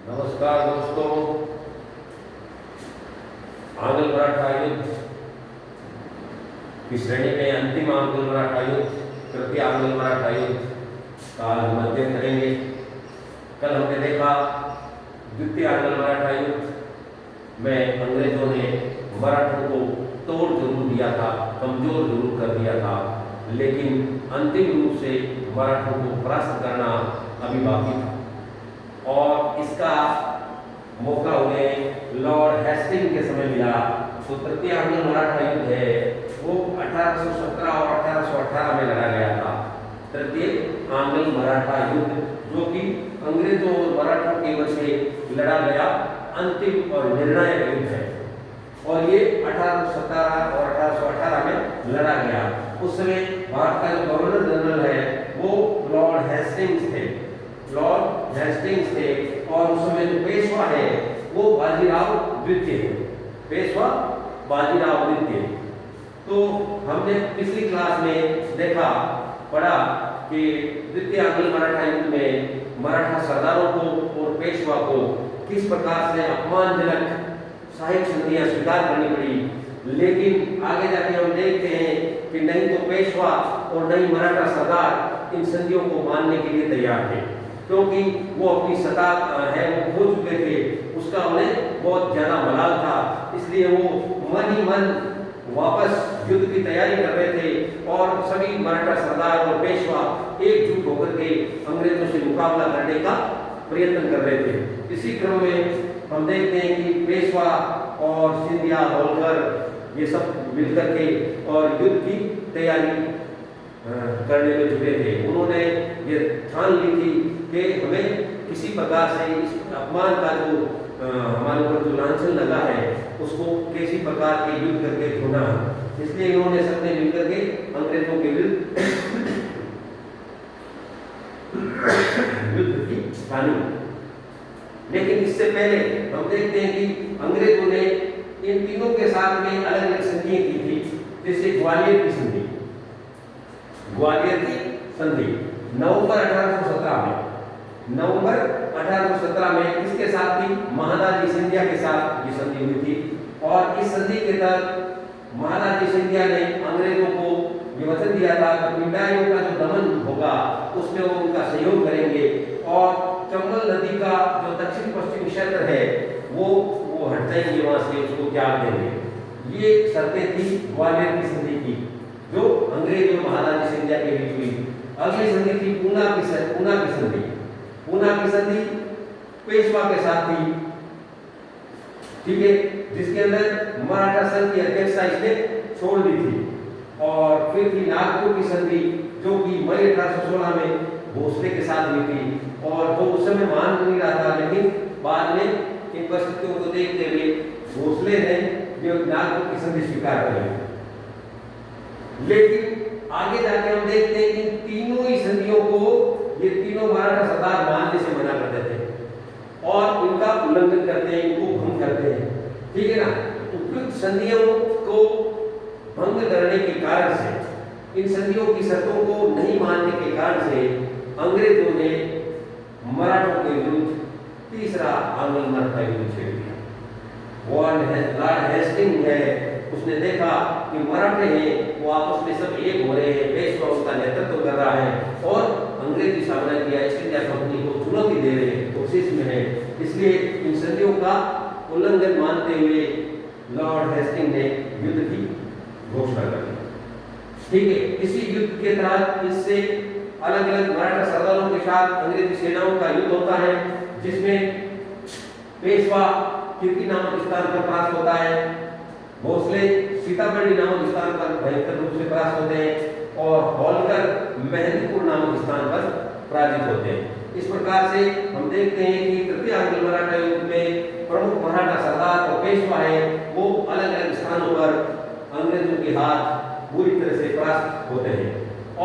नमस्कार दोस्तों। आंग्ल मराठा युद्ध की श्रेणी में अंतिम आंग्ल मराठा युद्ध, तृतीय आंग्ल मराठा युद्ध का आज अध्ययन करेंगे। कल हमने देखा द्वितीय आंग्ल मराठा युद्ध में अंग्रेजों ने मराठों को तोड़ जरूर दिया था, कमजोर जरूर कर दिया था, लेकिन अंतिम रूप से मराठों को परास्त करना अभी बाकी था। और इसका मौका उन्हें लॉर्ड हेस्टिंग के समय मिला। तो तृतीय आंग्ल मराठा युद्ध है वो 1817 और 1818 में लड़ा गया था। तृतीय आंग्ल मराठा युद्ध जो कि अंग्रेजों और मराठों के मध्य लड़ा गया अंतिम और निर्णायक युद्ध है, और ये 1817 और 1818 में लड़ा गया। उस समय भारत का जो गवर्नर जनरल है वो लॉर्ड हेस्टिंग्स थे। लॉर्ड हेस्टिंग्स थे और उस समय जो पेशवा है वो बाजीराव द्वितीय थे। पेशवा बाजीराव द्वितीय। तो हमने पिछली क्लास में देखा पढ़ा कि द्वितीय आंग्ल मराठा युद्ध में मराठा सरदारों को और पेशवा को किस प्रकार से अपमानजनक सहायक संधियां स्वीकार करनी पड़ी। लेकिन आगे जाके हम देखते हैं कि नहीं तो पेशवा और नहीं मराठा सरदार इन संधियों को मानने के लिए तैयार थे, क्योंकि वो अपनी सत्ता है वो खो चुके थे, उसका उन्हें बहुत ज्यादा मलाल था। इसलिए वो मन ही मन वापस युद्ध की तैयारी कर रहे थे और सभी मराठा सरदार और पेशवा एकजुट होकर के अंग्रेजों से मुकाबला करने का प्रयत्न कर रहे थे। इसी क्रम में हम देखते हैं कि पेशवा और सिंधिया, होलकर ये सब मिलकर के और युद्ध की तैयारी करने में जुटे थे। उन्होंने ये ठान ली थी कि हमें किसी प्रकार से इस अपमान का जो हमारे ऊपर जो लांछन लगा है उसको किसी प्रकार के युद्ध करके धोना। इसलिए इन्होंने सबने मिलकर के अंग्रेजों के विरुद्ध युद्ध की ठानी। लेकिन इससे पहले हम देखते हैं कि अंग्रेजों ने इन तीनों के साथ में अलग अलग संधियां की थी। जैसे ग्वालियर की संधि, ग्वालियर की संधि नवंबर 1817 में किसके साथ थी? महादाजी सिंधिया के साथ ये संधि हुई थी। और इस संधि के तहत महादाजी सिंधिया ने अंग्रेजों को ये वचन दिया था कि पिंडारियों का जो दमन होगा उसमें वो उनका सहयोग करेंगे और चंबल नदी का जो दक्षिण पश्चिम क्षेत्र है वो हट जाएंगे, वहां से उसको त्याग देंगे। ये शर्तें थी ग्वालियर की संधि की, जो अंग्रेज और महाराजा सिंधिया के बीच हुई। अगली संधि थी पूना की संधि। पूना की संधि पेशवा के साथ थी, ठीक है, जिसके अंदर मराठा संघ की अध्यक्षता इसने छोड़ दी थी। और फिर थी नागपुर की संधि जो कि मई 1816 में भोसले के साथ हुई थी और जो उस समय मान नहीं रहा था, लेकिन बाद में इन परिस्थितियों को देखते हुए भोसले ने जो नागपुर की संधि स्वीकार कर ली। लेकिन आगे जाके हम देखते हैं कि तीनों ही संधियों को ये तीनों मराठा सरदार मानने से मना करते थे और इनका उल्लंघन करते हैं, इनको भंग करते हैं, ठीक है ना। उपयुक्त संधियों को भंग करने के कारण से, इन संधियों की शर्तों को नहीं मानने के कारण से अंग्रेजों ने मराठों के विरुद्ध तीसरा आंग्ल मराठा युद्ध छेड़ दिया। लॉर्ड हेस्टिंग है, उसने देखा कि मराठे हैं वो आपस में सब एक हो रहे हैं, पेशवा उसका नेतृत्व कर रहा है और अंग्रेजी साम्राज्य ईस्ट इंडिया कंपनी को चुनौती दे रहे हैं, कोशिश में है। इसलिए इन संधियों का उल्लंघन मानते हुए लॉर्ड हेस्टिंग ने युद्ध की घोषणा कर दी, ठीक है। इसी युद्ध के तहत इससे अलग अलग मराठा सरदारों के साथ अंग्रेजी सेनाओं का युद्ध होता है, जिसमें पेशवा किर्की नामक स्थान पर परास्त होता है, भोसले सीतामढ़ी नामक स्थान पर भयंकर रूप से परास्त होते हैं और होलकर मेहंदीपुर नामक स्थान पर पराजित होते हैं। इस प्रकार से हम देखते हैं कि तृतीय आंग्ल मराठा युद्ध में प्रमुख मराठा सरदार और पेशवा है वो अलग अलग स्थानों पर अंग्रेजों के हाथ बुरी तरह से परास्त होते हैं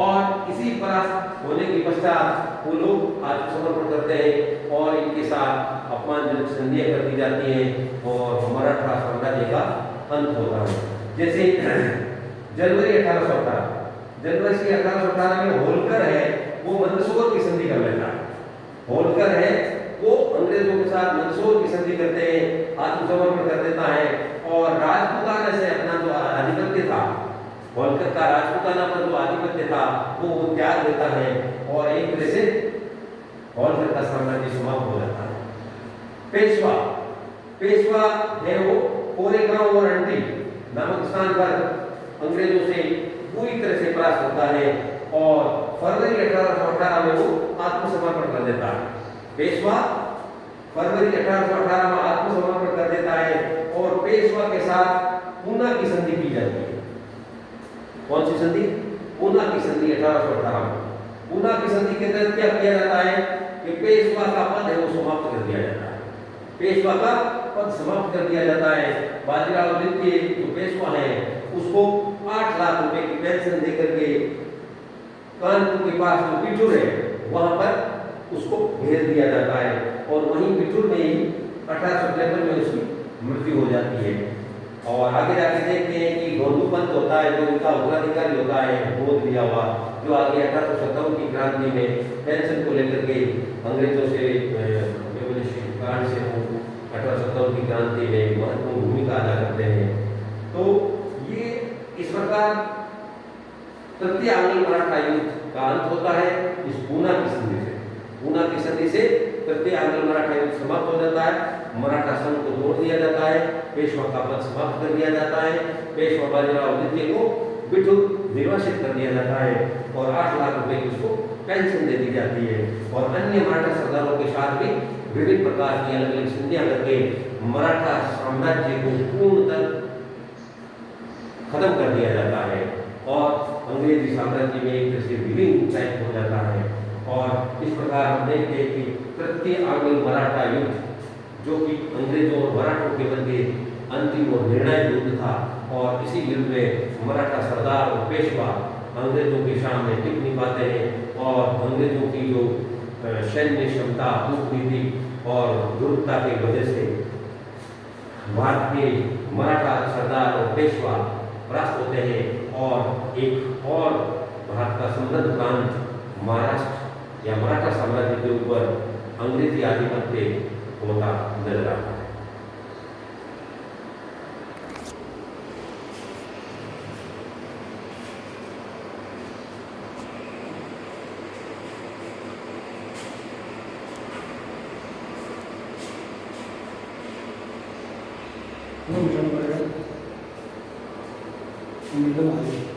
और इसी परास्त होने के पश्चात वो लोग आत्मसमर्पण करते हैं और इनके साथ अपमानजनक संधियां कर दी जाती हैं और मराठा साम्राज्य का अंत होता है। जैसे जनवरी 1818 में होलकर है वो मंदसौर की संधि कर लेता है। होलकर है वो अंग्रेजों के साथ साथ मंदसौर की संधि करते हैं, आत्मसमर्पण कर देता है और राजपूताना से अपना जो आधिपत्य था, होलकर का राजपूताना पर जो आधिपत्य था वो त्याग देता है और एक तरह से होलकर का साम्राज्य समाप्त हो जाता है। पेशवा पेशवा है वो कोरेगांव और अंटी नामक स्थान पर अंग्रेजों से पूरी तरह से परास्त होता है और फरवरी 1818 में वो आत्मसमर्पण कर देता है। पेशवा फरवरी 1818 में आत्मसमर्पण कर देता है और पेशवा के साथ पूना की संधि की जाती है। कौन सी संधि? पूना की संधि 1818 में। पूना की संधि के तहत क्या किया जाता है कि पेशवा का पद है वो समाप्त कर दिया जाता है। पेशवा का पद समाप्त कर दिया जाता है। बाजीराव द्वितीय जो पेशवा है उसको 8 लाख रुपए की पेंशन देकर के कानपुर के पास जो बिठूर है वहां पर उसको भेज दिया जाता है और वहीं बिठूर में ही 1853 में उसकी मृत्यु हो जाती है। और आगे जाके देखते हैं कि गोंदू पंत होता है जो उनका उत्तराधिकारी होता है गोद लिया हुआ, जो आगे 1857 की क्रांति में पेंशन को लेकर के अंग्रेजों से कांड से 1857 की क्रांति में महत्वपूर्ण भूमिका अदा करते हैं। तो ये इस प्रकार तृतीय आंग्ल मराठा युद्ध का अंत होता है इस पूना की संधि से। पूना की संधि से तृतीय आंग्ल मराठा युद्ध समाप्त हो जाता है। मराठा संघ को तोड़ दिया जाता है, पेशवा का पद समाप्त कर दिया जाता है, पेशवा बाजीराव द्वितीय को बिठूर निर्वासित कर दिया जाता है और 8 लाख रुपए की उसको पेंशन दे दी जाती है और अन्य मराठा सरदारों के साथ भी विभिन्न प्रकार की अलग अलग संधियां करके मराठा साम्राज्य को पूर्णतः खत्म कर दिया जाता है और अंग्रेजी साम्राज्य में एक तरह से विलीन टाइप हो जाता है। और इस प्रकार हम देखते हैं कि तृतीय आंग्ल मराठा युद्ध जो कि अंग्रेजों और मराठों के मध्य अंतिम और निर्णायक युद्ध था और इसी युद्ध में मराठा सरदार और पेशवा अंग्रेजों के सामने टिक नहीं पाते हैं और अंग्रेजों की जो सैन्य क्षमता, कूटनीति और दुर्बलता की वजह से भारत के मराठा सरदार और पेशवा परास्त होते हैं और एक और भारत का समृद्ध प्रांत महाराष्ट्र या मराठा साम्राज्य के ऊपर अंग्रेजी आधिपत्य होता नजर आता है। एकदम आगे